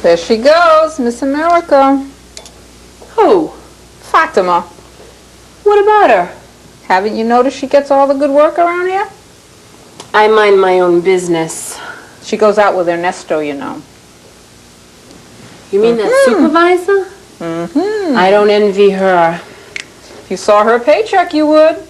There she goes, Miss America. Who? Fatima. What about her? Haven't you noticed she gets all the good work around here? I mind my own business. She goes out with Ernesto, you know. You mean that supervisor? Mm-hmm. I don't envy her. If you saw her paycheck, you would.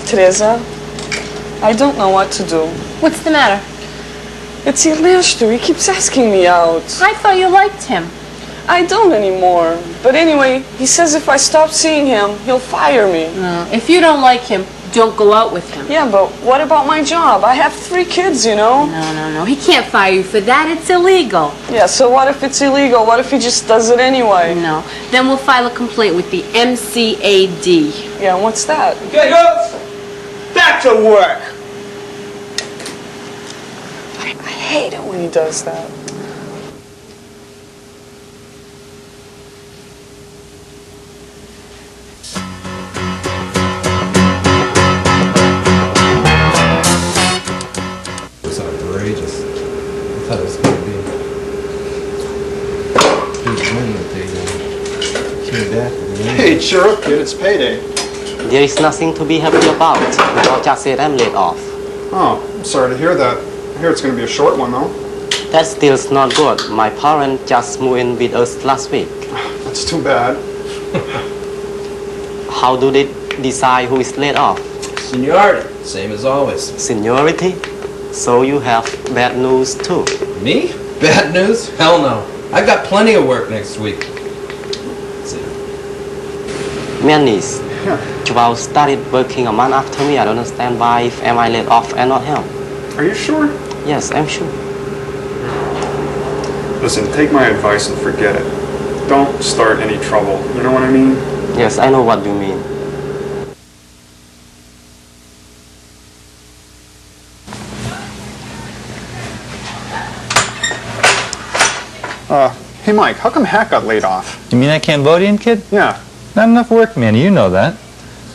Teresa, I don't know what to do. What's the matter? It's Ernesto. He keeps asking me out. I thought you liked him. I don't anymore. But anyway, he says if I stop seeing him, he'll fire me. No, if you don't like him, don't go out with him. Yeah, but what about my job? I have 3 kids, you know? No. He can't fire you for that. It's illegal. Yeah, so what if it's illegal? What if he just does it anyway? No. Then we'll file a complaint with the MCAD. Yeah, and what's that? Okay, girls, back to work. I hate it when he does that. It's outrageous. I thought it was going to be big money that they came back with. Hey, cheer up, kid. It's payday. There is nothing to be happy about. I'll just say I'm laid off. Oh, I'm sorry to hear that. I hear it's going to be a short one, though. That still's not good. My parents just moved in with us last week. That's too bad. How do they decide who is laid off? Seniority, same as always. Seniority? So you have bad news too. Me? Bad news? Hell no. I've got plenty of work next week. That's it. Manis, Joel started working a month after me. I don't understand why if am I laid off and not him. Are you sure? Yes, I'm sure. Listen, take my advice and forget it. Don't start any trouble. You know what I mean? Yes, I know what you mean. Hey, Mike, how come Hack got laid off? You mean that Cambodian kid? Yeah. Not enough work, man. You know that.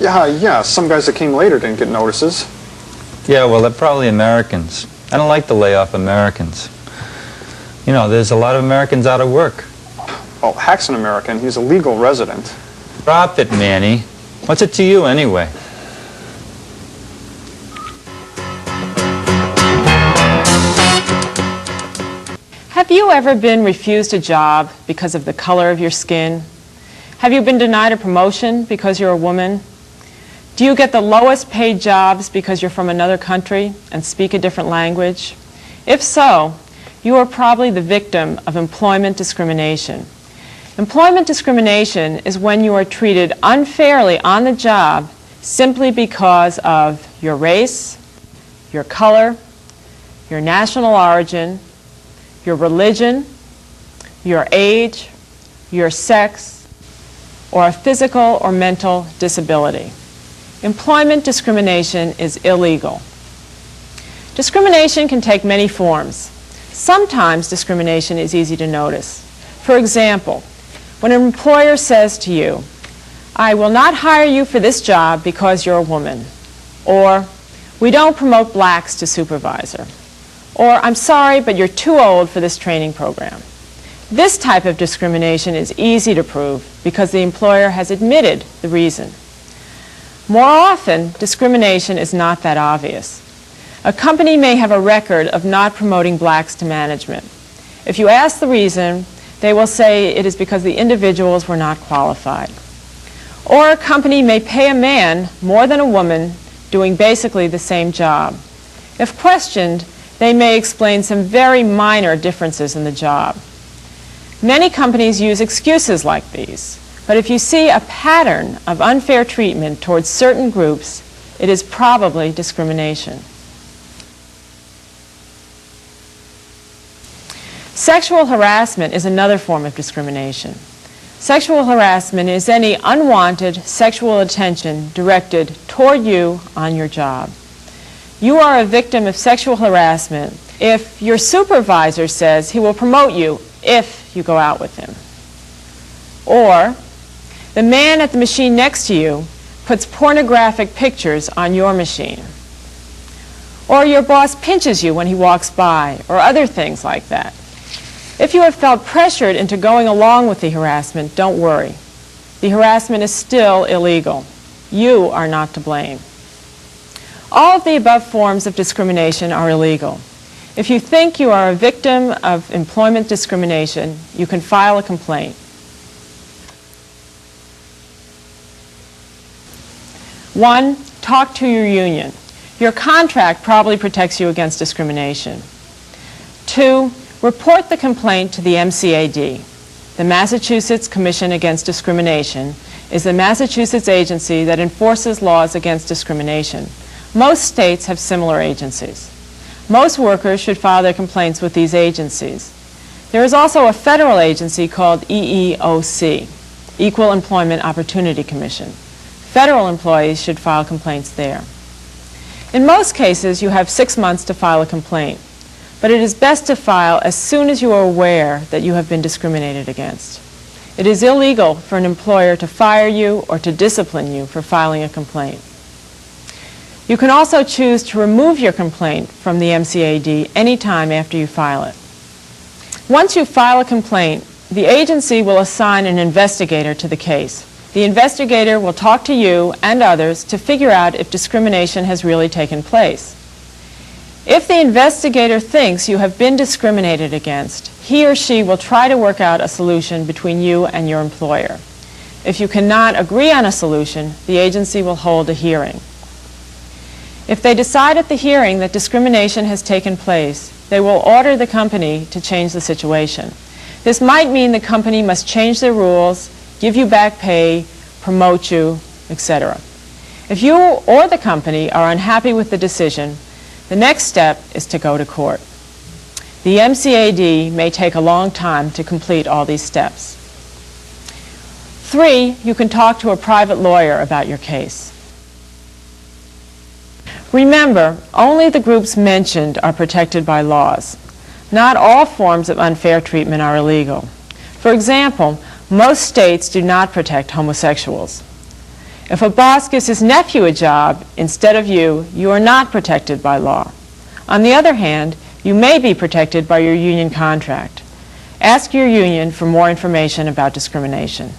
Yeah, some guys that came later didn't get notices. Yeah, well, they're probably Americans. I don't like to lay off Americans. You know, there's a lot of Americans out of work. Well, Hack's an American. He's a legal resident. Drop it, Manny. What's it to you, anyway? Have you ever been refused a job because of the color of your skin? Have you been denied a promotion because you're a woman? Do you get the lowest paid jobs because you're from another country and speak a different language? If so, you are probably the victim of employment discrimination. Employment discrimination is when you are treated unfairly on the job simply because of your race, your color, your national origin, your religion, your age, your sex, or a physical or mental disability. Employment discrimination is illegal. Discrimination can take many forms. Sometimes discrimination is easy to notice. For example, when an employer says to you, "I will not hire you for this job because you're a woman," or "We don't promote blacks to supervisor," or "I'm sorry, but you're too old for this training program." This type of discrimination is easy to prove because the employer has admitted the reason. More often, discrimination is not that obvious. A company may have a record of not promoting blacks to management. If you ask the reason, they will say it is because the individuals were not qualified. Or a company may pay a man more than a woman doing basically the same job. If questioned, they may explain some very minor differences in the job. Many companies use excuses like these, but if you see a pattern of unfair treatment towards certain groups, it is probably discrimination. Sexual harassment is another form of discrimination. Sexual harassment is any unwanted sexual attention directed toward you on your job. You are a victim of sexual harassment if your supervisor says he will promote you if you go out with him. Or the man at the machine next to you puts pornographic pictures on your machine. Or your boss pinches you when he walks by, or other things like that. If you have felt pressured into going along with the harassment, don't worry. The harassment is still illegal. You are not to blame. All of the above forms of discrimination are illegal. If you think you are a victim of employment discrimination, you can file a complaint. 1, talk to your union. Your contract probably protects you against discrimination. 2, report the complaint to the MCAD. The Massachusetts Commission Against Discrimination is the Massachusetts agency that enforces laws against discrimination. Most states have similar agencies. Most workers should file their complaints with these agencies. There is also a federal agency called EEOC, Equal Employment Opportunity Commission. Federal employees should file complaints there. In most cases, you have 6 months to file a complaint, but it is best to file as soon as you are aware that you have been discriminated against. It is illegal for an employer to fire you or to discipline you for filing a complaint. You can also choose to remove your complaint from the MCAD any time after you file it. Once you file a complaint, the agency will assign an investigator to the case. The investigator will talk to you and others to figure out if discrimination has really taken place. If the investigator thinks you have been discriminated against, he or she will try to work out a solution between you and your employer. If you cannot agree on a solution, the agency will hold a hearing. If they decide at the hearing that discrimination has taken place, they will order the company to change the situation. This might mean the company must change their rules, give you back pay, promote you, etc. If you or the company are unhappy with the decision, the next step is to go to court. The MCAD may take a long time to complete all these steps. 3, you can talk to a private lawyer about your case. Remember, only the groups mentioned are protected by laws. Not all forms of unfair treatment are illegal. For example, most states do not protect homosexuals. If a boss gives his nephew a job instead of you, you are not protected by law. On the other hand, you may be protected by your union contract. Ask your union for more information about discrimination.